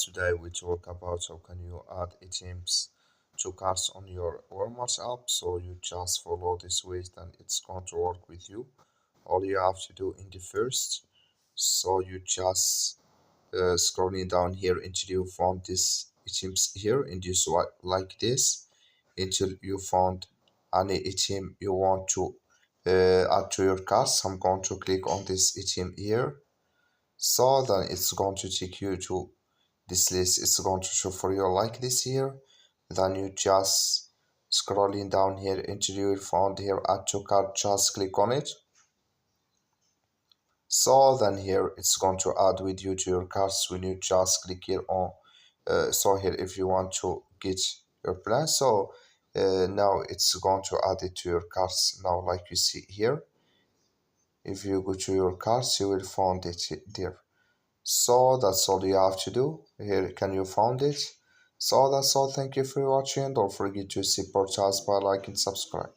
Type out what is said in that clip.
Today we talk about how can you add items to carts on your Walmart app. So you just follow this way, then it's going to work with you. All you have to do in the first, so you just scrolling down here until you found this items here, and you swipe like this until you found any item you want to add to your cart. So I'm going to click on this item here. So then it's going to take you to this list. It's going to show for you like this here. Then you just scrolling down here until you will find here add to cart. Just click on it. So then here it's going to add with you to your carts when you just click here on so here if you want to get your plan. So now it's going to add it to your carts now, like you see here. If you go to your carts you will find it there. So that's all you have to do. Here can you found it. So that's all. Thank you for watching. Don't forget to support us by like and subscribe.